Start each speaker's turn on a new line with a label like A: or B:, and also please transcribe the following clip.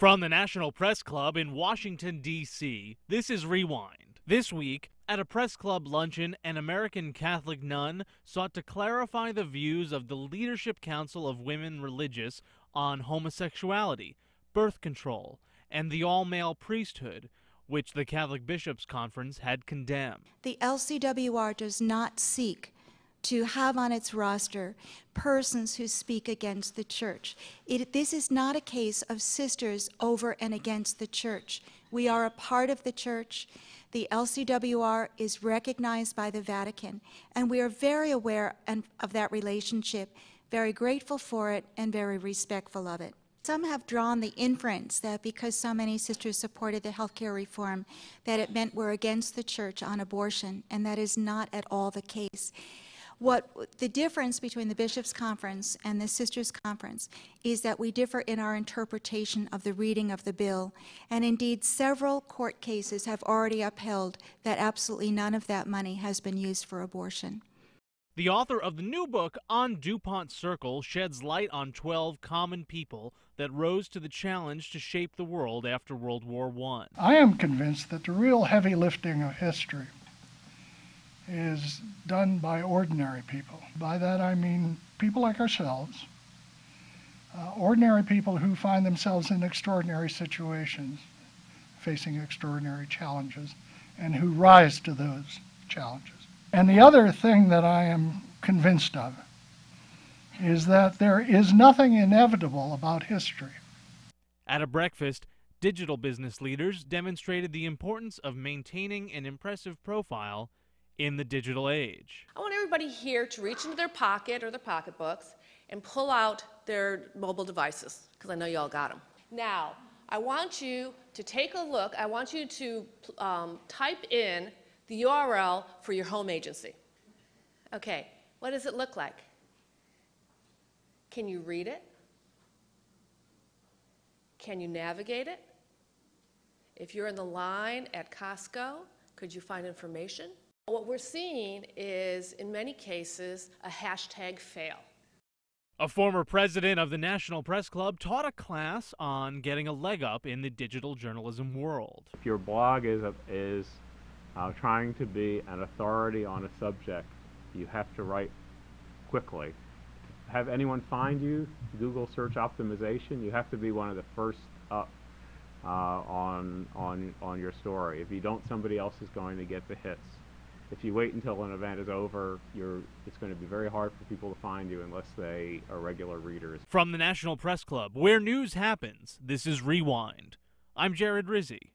A: From the National Press Club in Washington, D.C., this is Rewind. This week, at a press club luncheon, an American Catholic nun sought to clarify the views of the Leadership Council of Women Religious on homosexuality, birth control, and the all-male priesthood, which the Catholic Bishops' Conference had condemned.
B: The LCWR does not seek to have on its roster persons who speak against the church. This is not a case of sisters over and against the church. We are a part of the church. The LCWR is recognized by the Vatican, and we are very aware of that relationship, very grateful for it, and very respectful of it. Some have drawn the inference that because so many sisters supported the healthcare reform, that it meant we're against the church on abortion, and that is not at all the case. What the difference between the Bishops' Conference and the Sisters' Conference is that we differ in our interpretation of the reading of the bill, and indeed several court cases have already upheld that absolutely none of that money has been used for abortion.
A: The author of the new book, On Dupont Circle, sheds light on 12 common people that rose to the challenge to shape the world after World War I.
C: I am convinced that the real heavy lifting of history is done by ordinary people. By that I mean people like ourselves, ordinary people who find themselves in extraordinary situations, facing extraordinary challenges, and who rise to those challenges. And the other thing that I am convinced of is that there is nothing inevitable about history.
A: At a breakfast, digital business leaders demonstrated the importance of maintaining an impressive profile in the digital age.
D: I want everybody here to reach into their pocket or their pocketbooks and pull out their mobile devices, because I know you all got them. Now, I want you to take a look. I want you to type in the URL for your home agency. Okay, what does it look like? Can you read it? Can you navigate it? If you're in the line at Costco, could you find information? What we're seeing is, in many cases, a hashtag fail.
A: A former president of the National Press Club taught a class on getting a leg up in the digital journalism world.
E: If your blog is trying to be an authority on a subject, you have to write quickly. Have anyone find you, Google search optimization, you have to be one of the first up on your story. If you don't, somebody else is going to get the hits. If you wait until an event is over, it's going to be very hard for people to find you unless they are regular readers.
A: From the National Press Club, where news happens, this is Rewind. I'm Jared Rizzi.